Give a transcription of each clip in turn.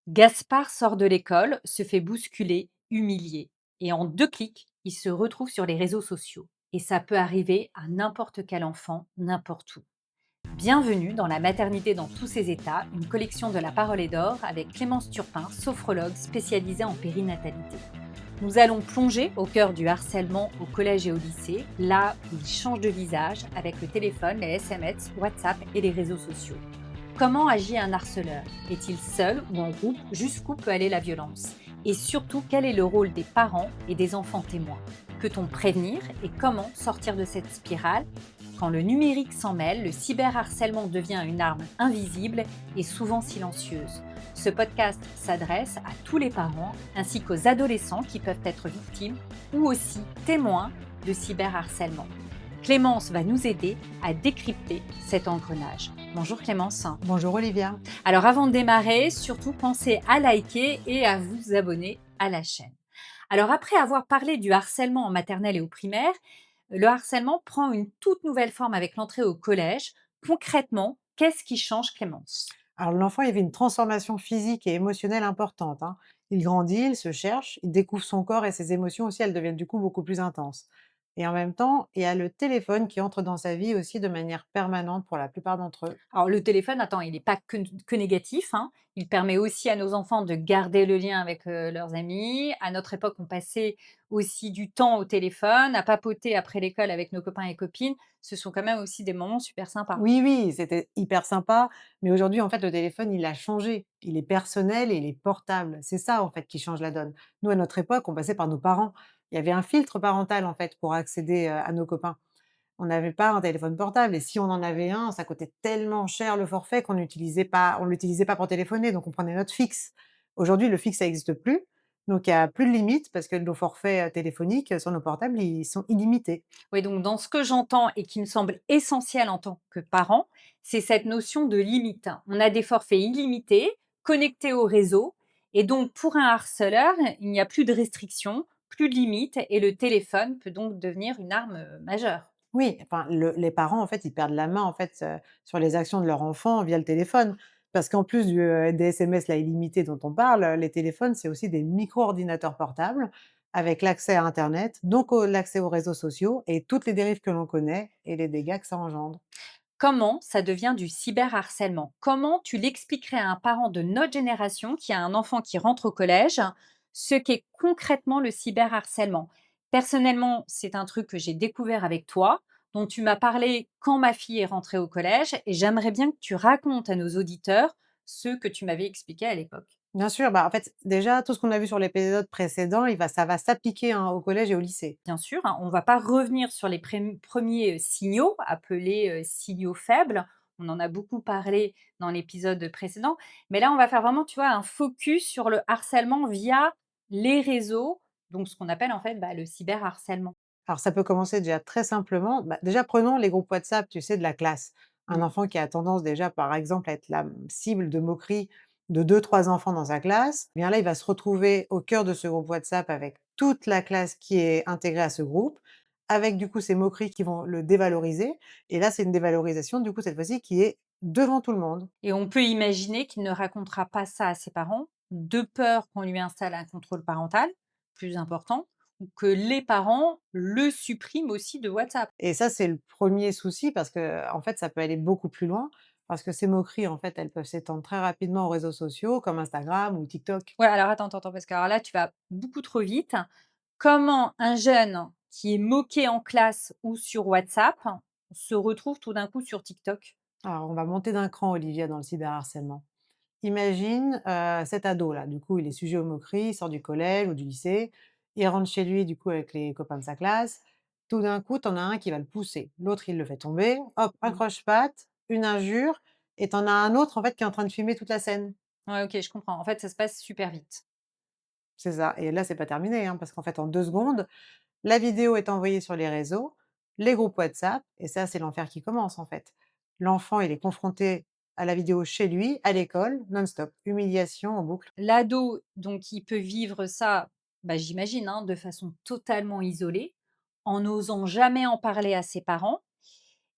Gaspard sort de l'école, se fait bousculer, humilier. Et en 2 clics, il se retrouve sur les réseaux sociaux. Et ça peut arriver à n'importe quel enfant, n'importe où. Bienvenue dans La maternité dans tous ses états, une collection de la parole et d'or avec Clémence Turpin, sophrologue spécialisée en périnatalité. Nous allons plonger au cœur du harcèlement au collège et au lycée, là où il change de visage avec le téléphone, les SMS, WhatsApp et les réseaux sociaux. Comment agit un harceleur? Est-il seul ou en groupe? Jusqu'où peut aller la violence? Et surtout, quel est le rôle des parents et des enfants témoins? Peut-on prévenir et comment sortir de cette spirale? Quand le numérique s'en mêle, le cyberharcèlement devient une arme invisible et souvent silencieuse. Ce podcast s'adresse à tous les parents ainsi qu'aux adolescents qui peuvent être victimes ou aussi témoins de cyberharcèlement. Clémence va nous aider à décrypter cet engrenage. Bonjour Clémence. Bonjour Olivia. Alors avant de démarrer, surtout pensez à liker et à vous abonner à la chaîne. Alors après avoir parlé du harcèlement en maternelle et au primaire, le harcèlement prend une toute nouvelle forme avec l'entrée au collège. Concrètement, qu'est-ce qui change Clémence? Alors l'enfant, il y avait une transformation physique et émotionnelle importante, hein. Il grandit, il se cherche, il découvre son corps et ses émotions aussi, elles deviennent du coup beaucoup plus intenses. Et en même temps, il y a le téléphone qui entre dans sa vie aussi de manière permanente pour la plupart d'entre eux. Alors le téléphone, attends, il n'est pas que négatif, hein. Il permet aussi à nos enfants de garder le lien avec, leurs amis. À notre époque, on passait aussi du temps au téléphone, à papoter après l'école avec nos copains et copines. Ce sont quand même aussi des moments super sympas. Oui, oui, c'était hyper sympa, mais aujourd'hui, en fait, le téléphone, il a changé. Il est personnel et il est portable. C'est ça, en fait, qui change la donne. Nous, à notre époque, on passait par nos parents. Il y avait un filtre parental, en fait, pour accéder à nos copains. On n'avait pas un téléphone portable et si on en avait un, ça coûtait tellement cher le forfait qu'on l'utilisait pas pour téléphoner, donc on prenait notre fixe. Aujourd'hui, le fixe, ça existe plus, donc il y a plus de limite parce que nos forfaits, téléphoniques, sur nos portables, ils sont illimités. Oui, donc dans ce que j'entends et qui me semble essentiel en tant que parent, c'est cette notion de limite. On a des forfaits illimités, connectés au réseau, et donc pour un harceleur, il n'y a plus de restrictions, plus de limites, et le téléphone peut donc devenir une arme majeure. Oui, enfin, les parents, en fait, ils perdent la main, en fait, sur les actions de leur enfant via le téléphone. Parce qu'en plus des SMS là, illimités dont on parle, les téléphones, c'est aussi des micro-ordinateurs portables avec l'accès à internet, donc l'accès aux réseaux sociaux et toutes les dérives que l'on connaît et les dégâts que ça engendre. Comment ça devient du cyberharcèlement? Comment tu l'expliquerais à un parent de notre génération qui a un enfant qui rentre au collège, ce qu'est concrètement le cyberharcèlement? Personnellement, c'est un truc que j'ai découvert avec toi, dont tu m'as parlé quand ma fille est rentrée au collège, et j'aimerais bien que tu racontes à nos auditeurs ce que tu m'avais expliqué à l'époque. Bien sûr, bah, en fait, déjà, tout ce qu'on a vu sur l'épisode précédent, ça va s'appliquer, hein, au collège et au lycée. Bien sûr, hein, on ne va pas revenir sur les premiers signaux, appelés signaux faibles. On en a beaucoup parlé dans l'épisode précédent. Mais là, on va faire vraiment, tu vois, un focus sur le harcèlement via les réseaux, donc ce qu'on appelle en fait le cyberharcèlement. Alors ça peut commencer déjà très simplement. Bah, déjà prenons les groupes WhatsApp, tu sais, de la classe. Un Mm. enfant qui a tendance déjà, par exemple, à être la cible de moqueries de deux, trois enfants dans sa classe, eh bien là, il va se retrouver au cœur de ce groupe WhatsApp avec toute la classe qui est intégrée à ce groupe, avec du coup ces moqueries qui vont le dévaloriser. Et là, c'est une dévalorisation, du coup, cette fois-ci, qui est devant tout le monde. Et on peut imaginer qu'il ne racontera pas ça à ses parents, de peur qu'on lui installe un contrôle parental plus important, ou que les parents le suppriment aussi de WhatsApp. Et ça, c'est le premier souci parce que en fait, ça peut aller beaucoup plus loin, parce que ces moqueries, en fait, elles peuvent s'étendre très rapidement aux réseaux sociaux comme Instagram ou TikTok. Ouais, alors attends, parce que alors là, tu vas beaucoup trop vite. Comment un jeune qui est moqué en classe ou sur WhatsApp se retrouve tout d'un coup sur TikTok? Alors, on va monter d'un cran, Olivia, dans le cyberharcèlement. Imagine, cet ado-là, du coup, il est sujet aux moqueries, il sort du collège ou du lycée, il rentre chez lui, du coup, avec les copains de sa classe. Tout d'un coup, tu en as un qui va le pousser, l'autre, il le fait tomber, hop, un Mmh. croche-patte, une injure et tu en as un autre, en fait, qui est en train de filmer toute la scène. Ouais, OK, je comprends. En fait, ça se passe super vite. C'est ça et là, c'est pas terminé, hein, parce qu'en fait, en 2 secondes, la vidéo est envoyée sur les réseaux, les groupes WhatsApp et ça, c'est l'enfer qui commence, en fait. L'enfant, il est confronté à la vidéo chez lui, à l'école, non-stop, humiliation en boucle. L'ado, donc, il peut vivre ça, j'imagine, hein, de façon totalement isolée, en n'osant jamais en parler à ses parents.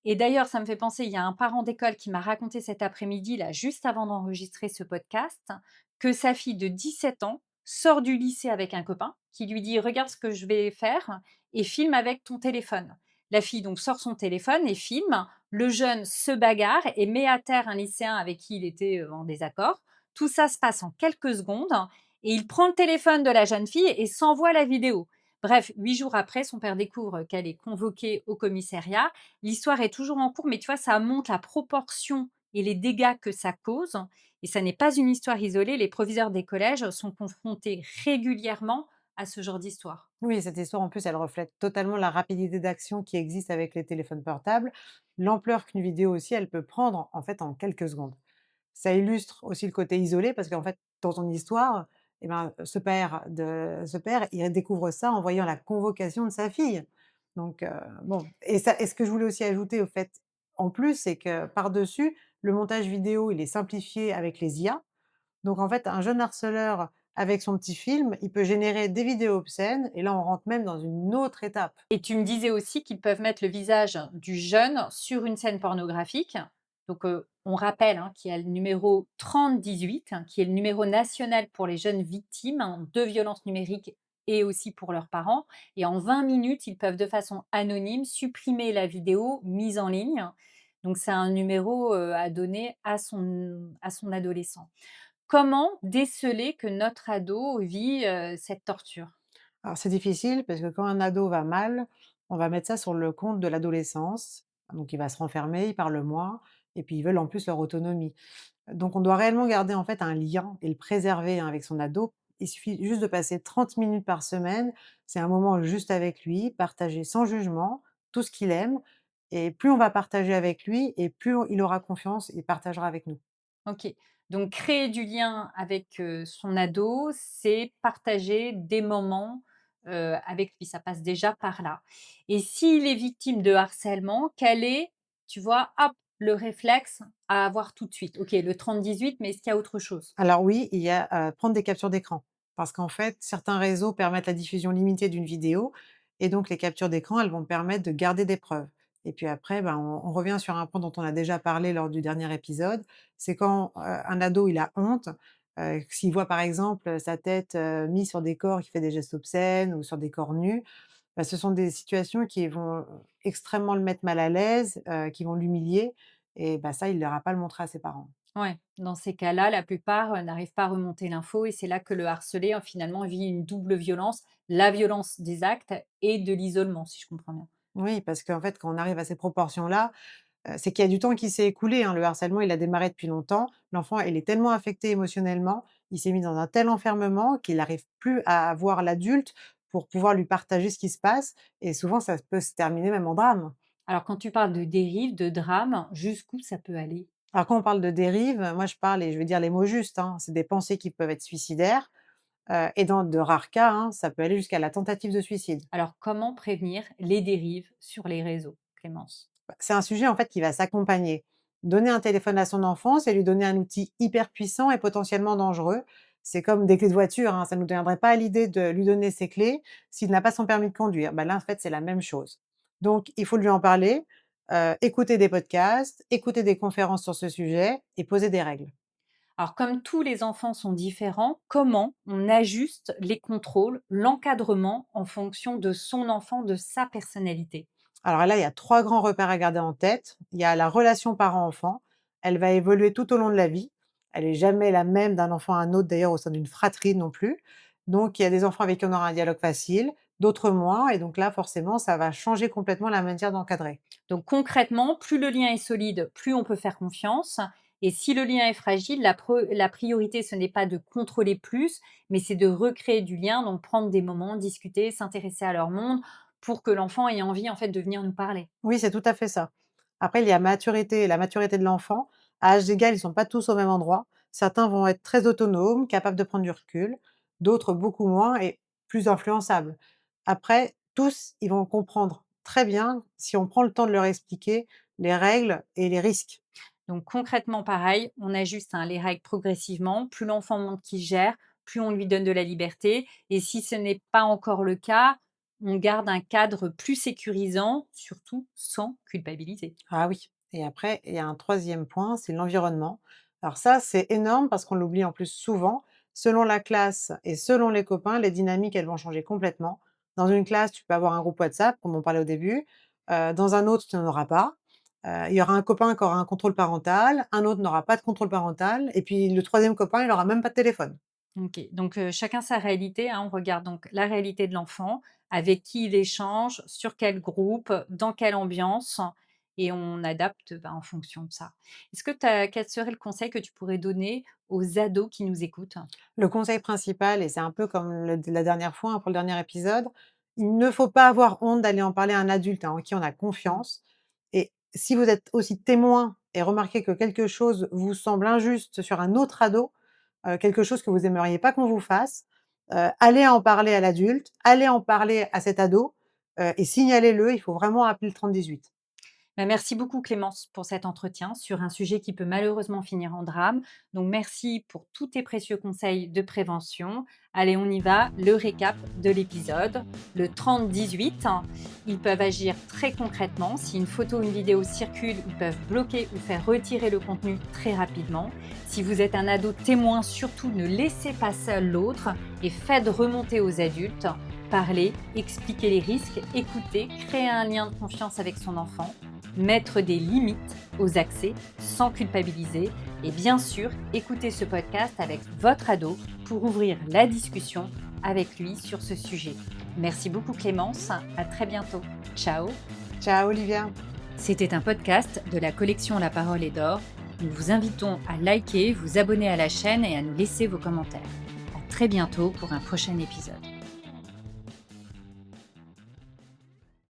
Et d'ailleurs, ça me fait penser, il y a un parent d'école qui m'a raconté cet après-midi, là, juste avant d'enregistrer ce podcast, que sa fille de 17 ans sort du lycée avec un copain qui lui dit: «Regarde ce que je vais faire et filme avec ton téléphone». La fille donc sort son téléphone et filme. Le jeune se bagarre et met à terre un lycéen avec qui il était, en désaccord. Tout ça se passe en quelques secondes et il prend le téléphone de la jeune fille et s'envoie la vidéo. Bref, 8 jours après, son père découvre qu'elle est convoquée au commissariat. L'histoire est toujours en cours, mais tu vois, ça montre la proportion et les dégâts que ça cause. Et ça n'est pas une histoire isolée. Les proviseurs des collèges sont confrontés régulièrement à ce genre d'histoire. Oui, cette histoire, en plus, elle reflète totalement la rapidité d'action qui existe avec les téléphones portables, l'ampleur qu'une vidéo aussi, elle peut prendre, en fait, en quelques secondes. Ça illustre aussi le côté isolé parce qu'en fait, dans ton histoire, eh ben, ce père, il découvre ça en voyant la convocation de sa fille. Donc bon et ce que je voulais aussi ajouter au fait, en plus, c'est que par-dessus, le montage vidéo, il est simplifié avec les IA. Donc en fait, un jeune harceleur, avec son petit film, il peut générer des vidéos obscènes et là, on rentre même dans une autre étape. Et tu me disais aussi qu'ils peuvent mettre le visage du jeune sur une scène pornographique. Donc, on rappelle, hein, qu'il y a le numéro 3018, hein, qui est le numéro national pour les jeunes victimes, hein, de violences numériques et aussi pour leurs parents. Et en 20 minutes, ils peuvent de façon anonyme supprimer la vidéo mise en ligne. Donc, c'est un numéro à donner à son adolescent. Comment déceler que notre ado vit cette torture? Alors c'est difficile parce que quand un ado va mal, on va mettre ça sur le compte de l'adolescence. Donc il va se renfermer, il parle moins et puis ils veulent en plus leur autonomie. Donc on doit réellement garder en fait un lien et le préserver, hein, avec son ado. Il suffit juste de passer 30 minutes par semaine. C'est un moment juste avec lui, partager sans jugement tout ce qu'il aime et plus on va partager avec lui et plus il aura confiance et partagera avec nous. OK. Donc créer du lien avec, son ado, c'est partager des moments, avec lui, ça passe déjà par là. Et s'il est victime de harcèlement, quel est, tu vois, hop, le réflexe à avoir tout de suite? OK, le 30-18, mais est-ce qu'il y a autre chose? Alors oui, il y a, prendre des captures d'écran. Parce qu'en fait, certains réseaux permettent la diffusion limitée d'une vidéo et donc les captures d'écran, elles vont permettre de garder des preuves. Et puis après, ben, on revient sur un point dont on a déjà parlé lors du dernier épisode, c'est quand, un ado, il a honte, s'il voit par exemple, sa tête, mise sur des corps qui fait des gestes obscènes ou sur des corps nus, bah, ce sont des situations qui vont, extrêmement le mettre mal à l'aise, qui vont l'humilier et bah, ça, il n'ira pas le montrer à ses parents. Ouais, dans ces cas-là, la plupart, n'arrivent pas à remonter l'info et c'est là que le harcelé, finalement, vit une double violence, la violence des actes et de l'isolement, si je comprends bien. Oui, parce qu'en fait, quand on arrive à ces proportions-là, c'est qu'il y a du temps qui s'est écoulé, hein. Le harcèlement, il a démarré depuis longtemps. L'enfant, il est tellement affecté émotionnellement, il s'est mis dans un tel enfermement qu'il n'arrive plus à voir l'adulte pour pouvoir lui partager ce qui se passe et souvent ça peut se terminer même en drame. Alors quand tu parles de dérive, de drame, jusqu'où ça peut aller? Alors quand on parle de dérive, moi je parle et je vais dire les mots justes, hein, c'est des pensées qui peuvent être suicidaires, et dans de rares cas, hein, ça peut aller jusqu'à la tentative de suicide. Alors, comment prévenir les dérives sur les réseaux, Clémence? Bah, c'est un sujet en fait qui va s'accompagner. Donner un téléphone à son enfant, c'est lui donner un outil hyper puissant et potentiellement dangereux. C'est comme des clés de voiture, hein, ça ne nous viendrait pas à l'idée de lui donner ses clés s'il n'a pas son permis de conduire. Bah, là, en fait, c'est la même chose. Donc, il faut lui en parler, écouter des podcasts, écouter des conférences sur ce sujet et poser des règles. Alors, comme tous les enfants sont différents, comment on ajuste les contrôles, l'encadrement en fonction de son enfant, de sa personnalité? Alors là, il y a 3 grands repères à garder en tête. Il y a la relation parent-enfant. Elle va évoluer tout au long de la vie. Elle est jamais la même d'un enfant à un autre, d'ailleurs au sein d'une fratrie non plus. Donc il y a des enfants avec qui on aura un dialogue facile, d'autres moins et donc là, forcément, ça va changer complètement la manière d'encadrer. Donc, concrètement, plus le lien est solide, plus on peut faire confiance. Et si le lien est fragile, la priorité, ce n'est pas de contrôler plus, mais c'est de recréer du lien, donc prendre des moments, discuter, s'intéresser à leur monde pour que l'enfant ait envie, en fait, de venir nous parler. Oui, c'est tout à fait ça. Après, il y a la maturité de l'enfant. À âge égal, ils sont pas tous au même endroit. Certains vont être très autonomes, capables de prendre du recul, d'autres beaucoup moins et plus influençables. Après, tous, ils vont comprendre très bien si on prend le temps de leur expliquer les règles et les risques. Donc concrètement, pareil, on ajuste, hein, les règles progressivement. Plus l'enfant montre qu'il gère, plus on lui donne de la liberté. Et si ce n'est pas encore le cas, On garde un cadre plus sécurisant, surtout sans culpabiliser. Ah oui, et après, il y a un troisième point, c'est l'environnement. Alors ça, c'est énorme parce qu'on l'oublie en plus souvent. Selon la classe et selon les copains, les dynamiques, elles vont changer complètement. Dans une classe, tu peux avoir un groupe WhatsApp, comme on parlait au début. Dans un autre, tu n'en auras pas. Il y aura un copain qui aura un contrôle parental, un autre n'aura pas de contrôle parental, et puis le troisième copain, il aura même pas de téléphone. OK, donc chacun sa réalité, hein. On regarde donc la réalité de l'enfant, avec qui il échange, sur quel groupe, dans quelle ambiance et on adapte, en fonction de ça. Est-ce que quel serait le conseil que tu pourrais donner aux ados qui nous écoutent? Le conseil principal, et c'est un peu comme la dernière fois, hein, pour le dernier épisode, il ne faut pas avoir honte d'aller en parler à un adulte, hein, en qui on a Mmh. confiance. Et si vous êtes aussi témoin et remarquez que quelque chose vous semble injuste sur un autre ado, quelque chose que vous aimeriez pas qu'on vous fasse, allez en parler à l'adulte, allez en parler à cet ado, et signalez-le. Il faut vraiment appeler le 30-18. Bah, merci beaucoup Clémence pour cet entretien sur un sujet qui peut malheureusement finir en drame. Donc merci pour tous tes précieux conseils de prévention. Allez, on y va. Le récap de l'épisode. Le 30-18, ils peuvent agir très concrètement. Si une photo ou une vidéo circule, ils peuvent bloquer ou faire retirer le contenu très rapidement. Si vous êtes un ado témoin, surtout ne laissez pas seul l'autre et faites remonter aux adultes. Parlez, expliquez les risques, écoutez, créez un lien de confiance avec son enfant, mettre des limites aux accès sans culpabiliser et bien sûr écouter ce podcast avec votre ado pour ouvrir la discussion avec lui sur ce sujet. Merci beaucoup Clémence, à très bientôt. Ciao. Ciao Olivia. C'était un podcast de la collection La Parole est d'or. Nous vous invitons à liker, vous abonner à la chaîne et à nous laisser vos commentaires. À très bientôt pour un prochain épisode.